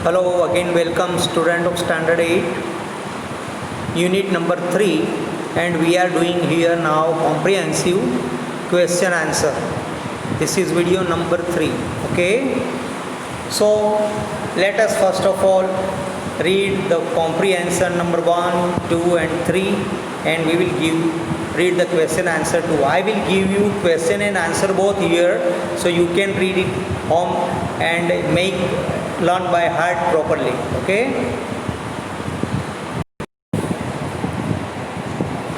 Hello, again welcome student of standard 8, unit number 3, and we are doing here now comprehensive question answer. This is video number 3. Okay, so let us first of all read the comprehension number 1, 2 and 3, and we will read the question answer 2. I will give you question and answer both here, so you can read it home and learn by heart properly. Okay,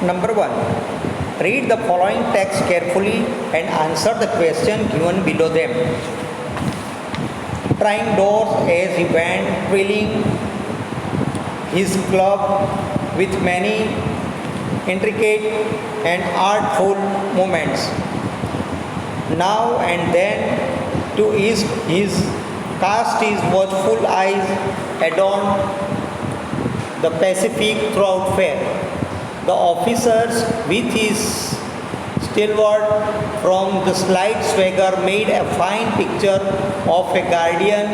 number 1, read the following text carefully and answer the question given below them. Trying doors as he went, twirling his club with many intricate and artful movements. Now and then, to his cast his watchful eyes adorned the Pacific throughout fair. The officers, with his stalwart from the slight swagger, made a fine picture of a guardian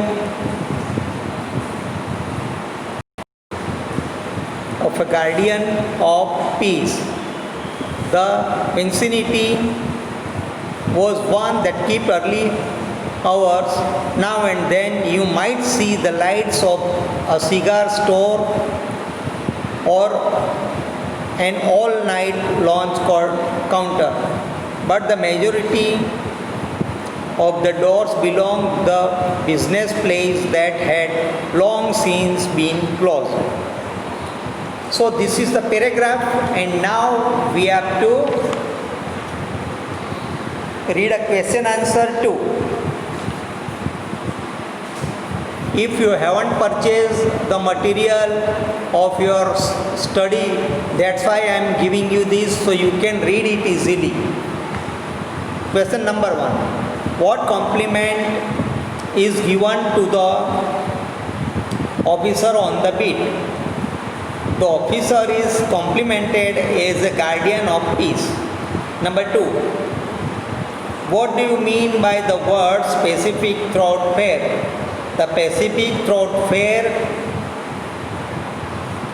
of peace. The vicinity was one that kept early hours. Now and then you might see the lights of a cigar store or an all-night lounge counter, but the majority of the doors belonged the business place that had long since been closed. So this is the paragraph, and now we have to read a question answer 2. If you haven't purchased the material of your study, that's why I am giving you this, so you can read it easily. Question number 1. What compliment is given to the officer on the beat? The officer is complimented as a guardian of peace. Number 2. What do you mean by the word Pacific throat fair? The Pacific throat fair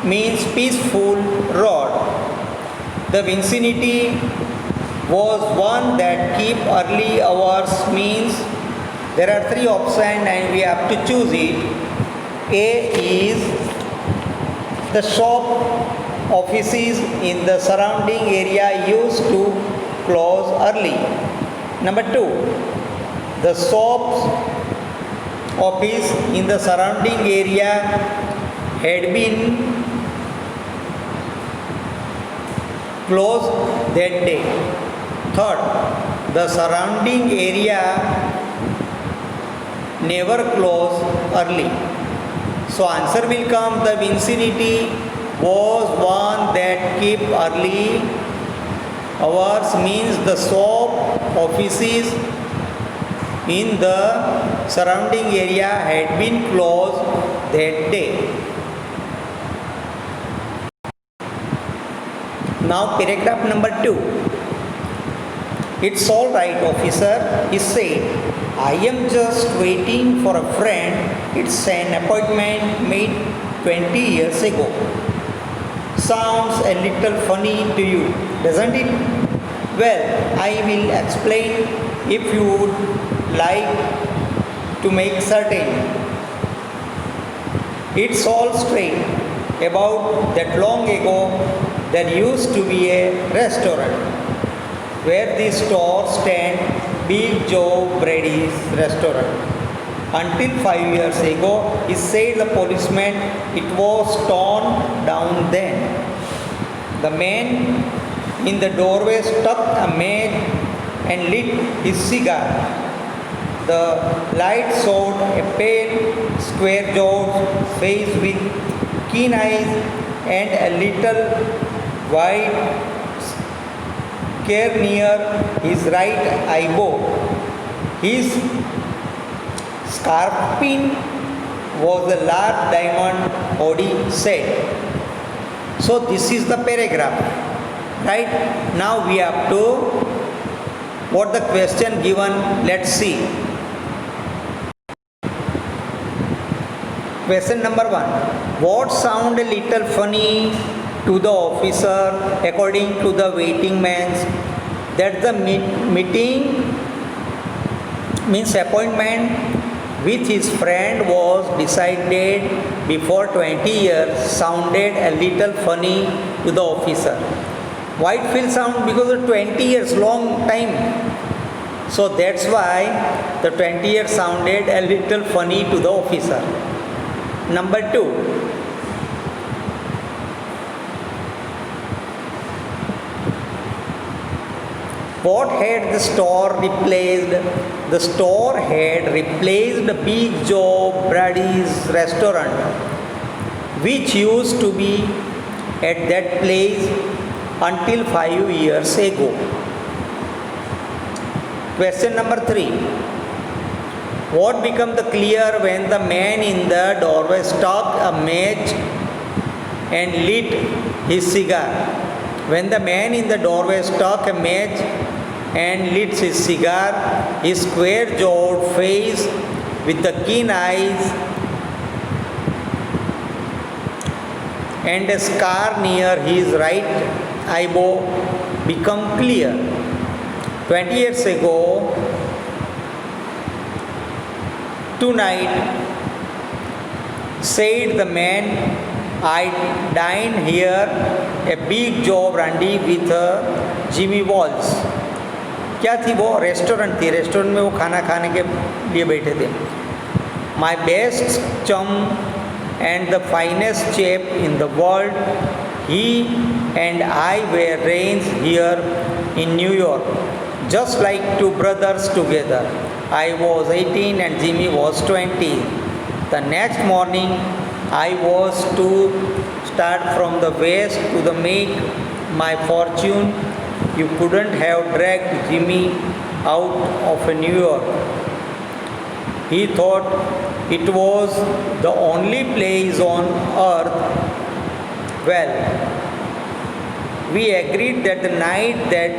means peaceful road. The vicinity was one that keep early hours means there are 3 options and we have to choose it. A is the shop offices in the surrounding area used to close early. Number 2, the shops office in the surrounding area had been closed that day. Third, the surrounding area never closed early. So answer will come, the vicinity was one that kept early hours means the shop offices in the surrounding area had been closed that day. Now paragraph number 2. It's all right, officer, he said. I am just waiting for a friend. It's an appointment made 20 years ago. Sounds a little funny to you, doesn't it? Well, I will explain if you would like to make certain. It's all straight. About that long ago, there used to be a restaurant where the store stand, Big Joe Brady's restaurant. Until 5 years ago, he said the policeman, it was torn down then. The man in the doorway struck a match and lit his cigar. The light showed a pale, square-jawed face with keen eyes and a little white scare near his right eyebrow. His scarf pin was a large diamond, Odie said. So this is the paragraph. Right? Now we have to, what the question given, let's see. Question number 1. What sound a little funny to the officer according to the waiting man? That the meeting means appointment with his friend was decided before 20 years sounded a little funny to the officer. Why it feels sound? Because of 20 years, long time. So that's why the 20 years sounded a little funny to the officer. Number 2. What had the store replaced? The store had replaced Big Joe Brady's restaurant, which used to be at that place until 5 years ago. Question number 3. What became clear when the man in the doorway struck a match and lit his cigar? When the man in the doorway struck a match and lit his cigar, his square-jawed face with the keen eyes and a scar near his right eyebrow become clear. 20 years ago, tonight, said the man, I dined here a Big Joe Brandy with Jimmy Walls. क्या थी वो? Restaurant थी. Restaurant में वो खाना खाने के लिए बैठे थे. My best chum and the finest chap in the world, he and I were raised here in New York, just like two brothers together. I was 18 and Jimmy was 20. The next morning, I was to start from the west to the make my fortune. You couldn't have dragged Jimmy out of New York. He thought it was the only place on earth. Well, we agreed that the night that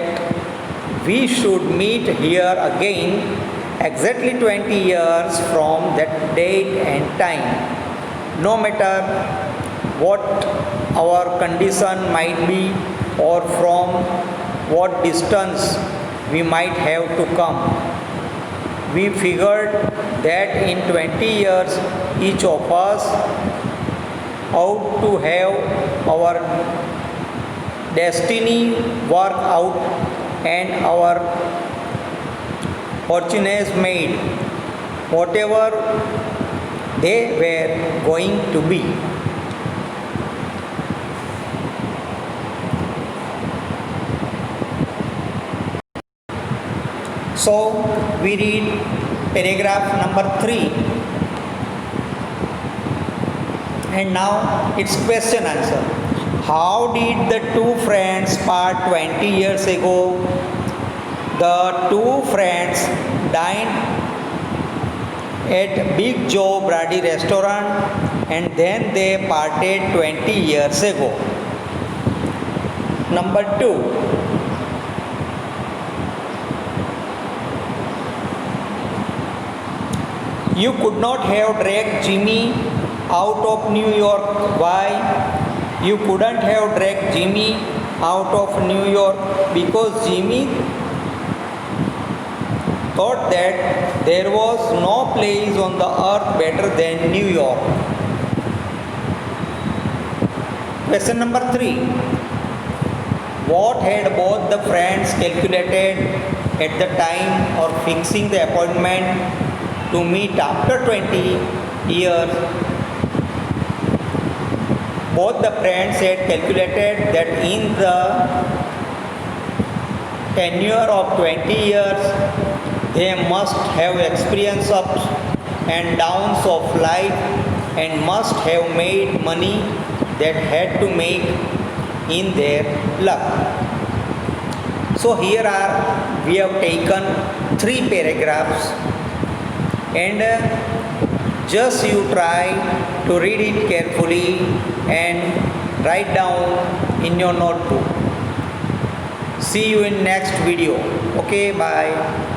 we should meet here again, exactly 20 years from that date and time. No matter what our condition might be or from what distance we might have to come. We figured that in 20 years each of us ought to have our destiny work out and our fortunes made, whatever they were going to be. So we read paragraph number 3, and now it's question answer. How did the two friends part 20 years ago? The two friends dined at Big Joe Brady restaurant and then they parted 20 years ago. Number 2. You could not have dragged Jimmy out of New York. Why? You couldn't have dragged Jimmy out of New York because Jimmy thought that there was no place on the earth better than New York. Question number 3. What had both the friends calculated at the time of fixing the appointment to meet after 20 years? Both the friends had calculated that in the tenure of 20 years, they must have experience ups and downs of life and must have made money that had to make in their luck. So here we have taken 3 paragraphs, and just you try to read it carefully and write down in your notebook. See you in next video. Okay, bye.